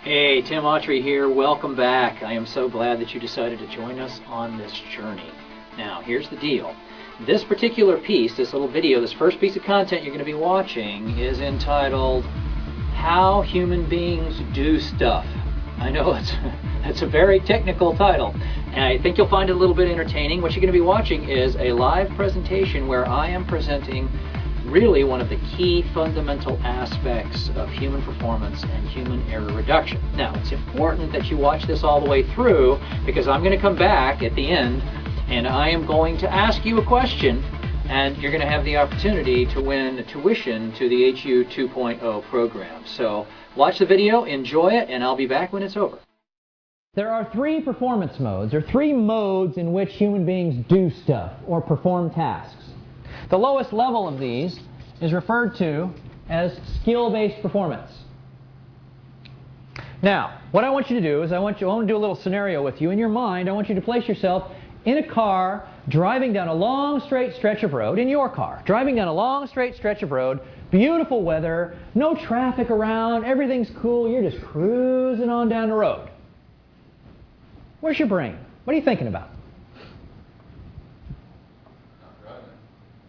Hey, Tim Autrey here. Welcome back. I am so glad that you decided to join us on this journey. Now, here's the deal. This particular piece, this little video, this first piece of content you're going to be watching is entitled How Human Beings Do Stuff. I know it's a very technical title, and I think you'll find it a little bit entertaining. What you're going to be watching is a live presentation where I am presenting really one of the key fundamental aspects of human performance and human error reduction. Now, it's important that you watch this all the way through because I'm going to come back at the end and I am going to ask you a question and you're going to have the opportunity to win tuition to the HU 2.0 program. So watch the video, enjoy it, and I'll be back when it's over. There are three performance modes, or three modes in which human beings do stuff or perform tasks. The lowest level of these is referred to as skill-based performance. Now, what I want you to do is I want to do a little scenario with you. In your mind, I want you to place yourself in a car driving down a long straight stretch of road, in your car, driving down a long straight stretch of road, beautiful weather, no traffic around, everything's cool, you're just cruising on down the road. Where's your brain? What are you thinking about?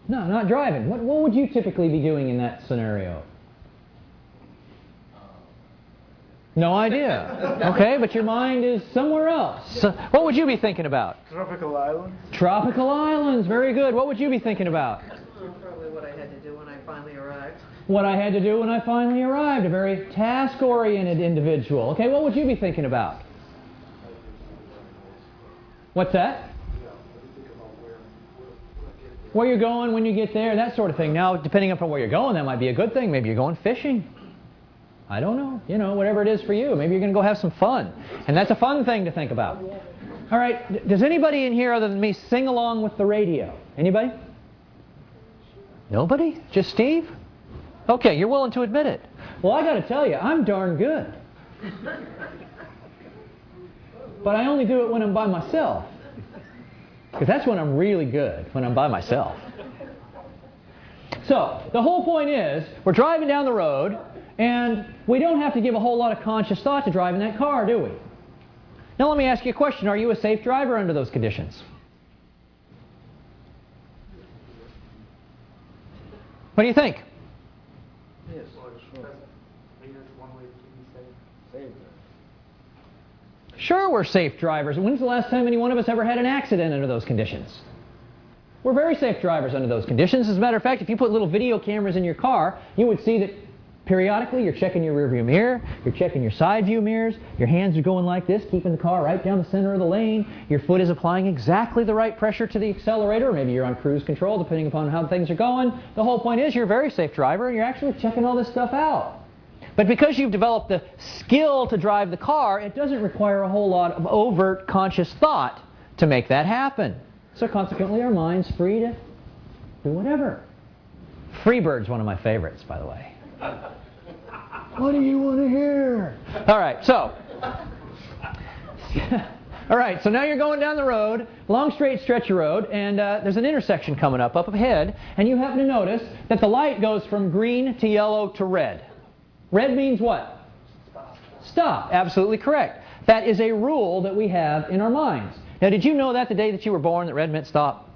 No, not driving. What would you typically be doing in that scenario? No idea. Okay, but your mind is somewhere else. So what would you be thinking about? Tropical islands. Tropical islands. Very good. What would you be thinking about? Probably what I had to do when I finally arrived. What I had to do when I finally arrived. A very task-oriented individual. Okay, what would you be thinking about? What's that? Where you're going when you get there, that sort of thing. Now, depending upon where you're going, that might be a good thing. Maybe you're going fishing. I don't know. You know, whatever it is for you. Maybe you're going to go have some fun. And that's a fun thing to think about. All right. Does anybody in here other than me sing along with the radio? Anybody? Nobody? Just Steve? Okay, you're willing to admit it. Well, I got to tell you, I'm darn good. But I only do it when I'm by myself. Because that's when I'm really good, when I'm by myself. So, the whole point is, we're driving down the road, and we don't have to give a whole lot of conscious thought to driving that car, do we? Now let me ask you a question. Are you a safe driver under those conditions? What do you think? Yes. One way to be safe. Sure, we're safe drivers. When's the last time any one of us ever had an accident under those conditions? We're very safe drivers under those conditions. As a matter of fact, if you put little video cameras in your car, you would see that periodically you're checking your rearview mirror, you're checking your side view mirrors, your hands are going like this, keeping the car right down the center of the lane, your foot is applying exactly the right pressure to the accelerator, or maybe you're on cruise control depending upon how things are going. The whole point is you're a very safe driver and you're actually checking all this stuff out. But because you've developed the skill to drive the car, it doesn't require a whole lot of overt conscious thought to make that happen. So consequently, our mind's free to do whatever. Freebird's one of my favorites, by the way. What do you want to hear? All right, so now you're going down the road, long straight stretch of road, and there's an intersection coming up ahead, and you happen to notice that the light goes from green to yellow to red. Red means what? Stop. Stop. Absolutely correct. That is a rule that we have in our minds. Now, did you know that the day that you were born that red meant stop?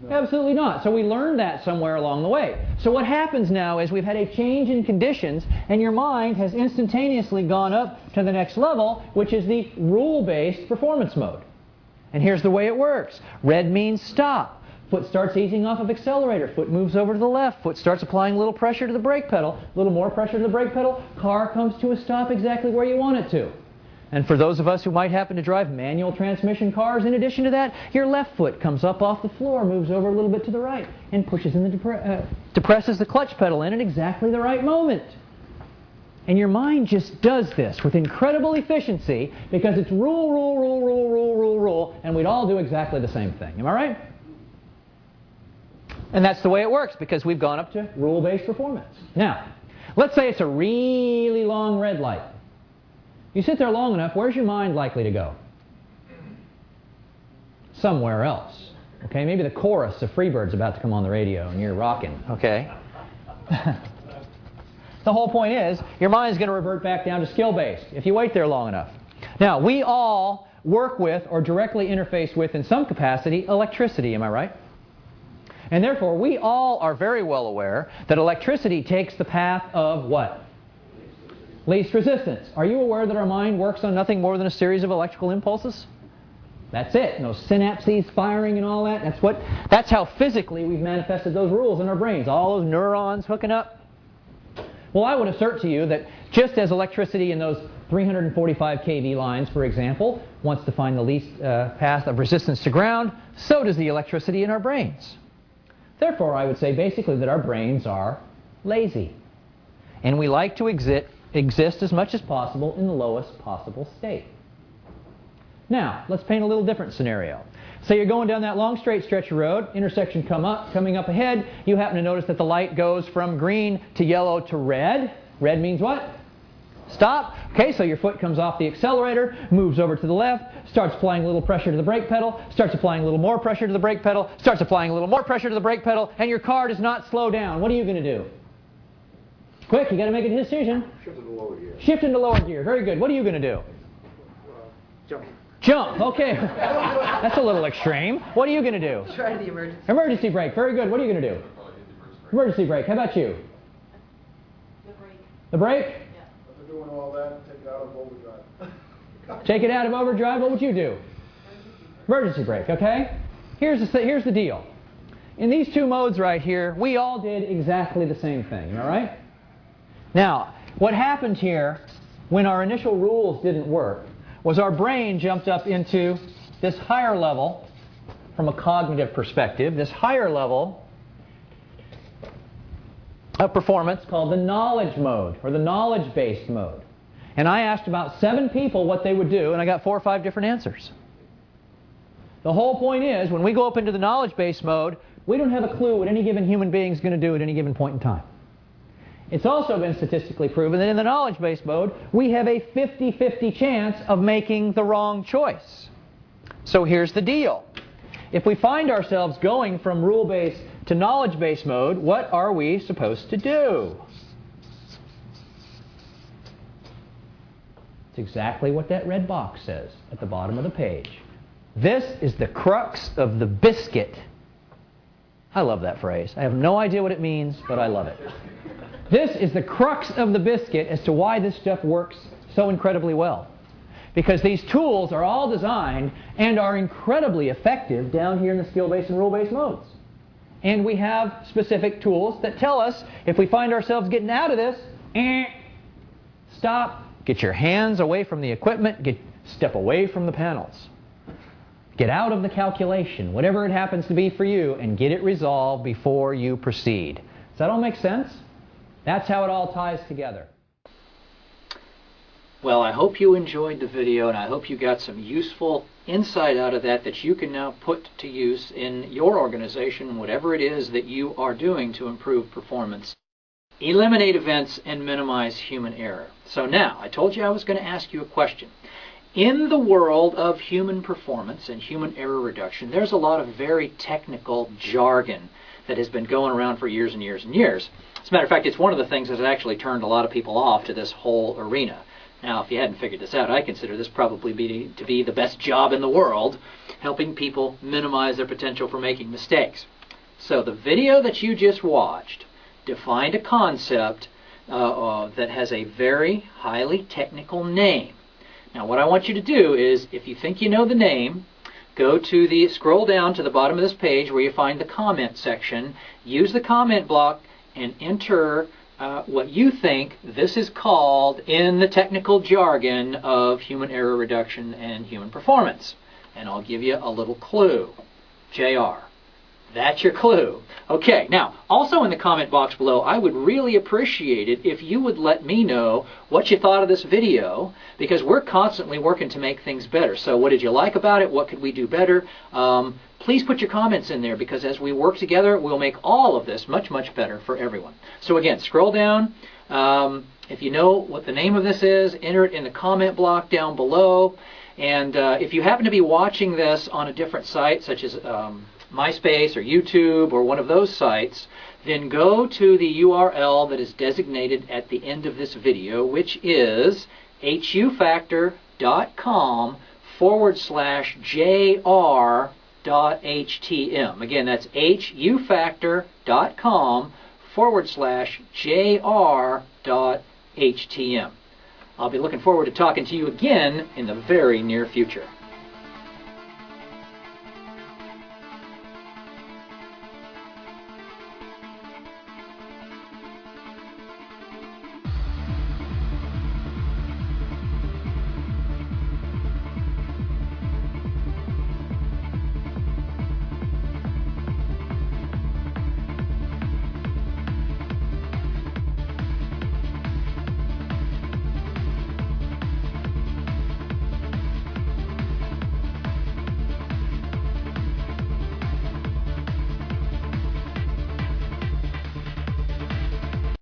No. Absolutely not. So we learned that somewhere along the way. So what happens now is we've had a change in conditions and your mind has instantaneously gone up to the next level, which is the rule-based performance mode. And here's the way it works. Red means stop. Foot starts easing off of accelerator. Foot moves over to the left. Foot starts applying a little pressure to the brake pedal. A little more pressure to the brake pedal. Car comes to a stop exactly where you want it to. And for those of us who might happen to drive manual transmission cars, in addition to that, your left foot comes up off the floor, moves over a little bit to the right, and pushes in the depresses the clutch pedal in at exactly the right moment. And your mind just does this with incredible efficiency because it's rule, rule, rule, rule, rule, rule, rule, and we'd all do exactly the same thing. Am I right? And that's the way it works because we've gone up to rule-based performance. Now, let's say it's a really long red light. You sit there long enough, where's your mind likely to go? Somewhere else. Okay, maybe the chorus of Freebird's about to come on the radio and you're rocking. Okay. The whole point is your mind is going to revert back down to skill-based if you wait there long enough. Now, we all work with or directly interface with, in some capacity, electricity. Am I right? And therefore, we all are very well aware that electricity takes the path of what? Least resistance. Are you aware that our mind works on nothing more than a series of electrical impulses? That's it. And those synapses firing and all that. That's how physically we've manifested those rules in our brains. All those neurons hooking up. Well, I would assert to you that just as electricity in those 345 kV lines, for example, wants to find the least path of resistance to ground, so does the electricity in our brains. Therefore, I would say basically that our brains are lazy. And we like to exist as much as possible in the lowest possible state. Now, let's paint a little different scenario. Say you're going down that long straight stretch of road, intersection coming up ahead, you happen to notice that the light goes from green to yellow to red. Red means what? Stop. Okay, so your foot comes off the accelerator, moves over to the left, starts applying a little pressure to the brake pedal, starts applying a little more pressure to the brake pedal, starts applying a little more pressure to the brake pedal, and your car does not slow down. What are you going to do? Quick, you got to make a decision. Shift into lower gear. Shift into lower gear. Very good. What are you going to do? Jump. Jump. Okay. That's a little extreme. What are you going to do? Try the emergency. Emergency brake. Very good. What are you going to do? Emergency brake. How about you? The brake. The brake? Yeah. After doing all that, take it out of overdrive. Take it out of overdrive. What would you do? Emergency brake. Okay? Here's the deal. In these two modes right here, we all did exactly the same thing. All right? Now, what happened here when our initial rules didn't work was our brain jumped up into this higher level from a cognitive perspective, this higher level of performance called the knowledge mode or the knowledge-based mode. And I asked about 7 people what they would do, and I got 4 or 5 different answers. The whole point is, when we go up into the knowledge-based mode, we don't have a clue what any given human being is going to do at any given point in time. It's also been statistically proven that in the knowledge-based mode, we have a 50-50 chance of making the wrong choice. So here's the deal. If we find ourselves going from rule-based to knowledge-based mode, what are we supposed to do? It's exactly what that red box says at the bottom of the page. This is the crux of the biscuit. I love that phrase. I have no idea what it means, but I love it. This is the crux of the biscuit as to why this stuff works so incredibly well. Because these tools are all designed and are incredibly effective down here in the skill-based and rule-based modes. And we have specific tools that tell us if we find ourselves getting out of this, stop, get your hands away from the equipment, step away from the panels. Get out of the calculation, whatever it happens to be for you, and get it resolved before you proceed. Does that all make sense? That's how it all ties together. Well, I hope you enjoyed the video, and I hope you got some useful insight out of that you can now put to use in your organization, whatever it is that you are doing to improve performance, eliminate events, and minimize human error. So now, I told you I was going to ask you a question. In the world of human performance and human error reduction, there's a lot of very technical jargon that has been going around for years and years and years. As a matter of fact, it's one of the things that has actually turned a lot of people off to this whole arena. Now, if you hadn't figured this out, I consider this probably to be the best job in the world, helping people minimize their potential for making mistakes. So the video that you just watched defined a concept that has a very highly technical name. Now, what I want you to do is, if you think you know the name, scroll down to the bottom of this page where you find the comment section, use the comment block, and enter what you think this is called in the technical jargon of human error reduction and human performance. And I'll give you a little clue. JR. That's your clue. Okay, now, also in the comment box below, I would really appreciate it if you would let me know what you thought of this video, because we're constantly working to make things better. So what did you like about it? What could we do better? Please put your comments in there, because as we work together, we'll make all of this much, much better for everyone. So again, scroll down. If you know what the name of this is, enter it in the comment block down below. And if you happen to be watching this on a different site, such as MySpace or YouTube or one of those sites, then go to the URL that is designated at the end of this video, which is HUfactor.com/JR.HTM. Again, that's HUfactor.com/JR.HTM. I'll be looking forward to talking to you again in the very near future.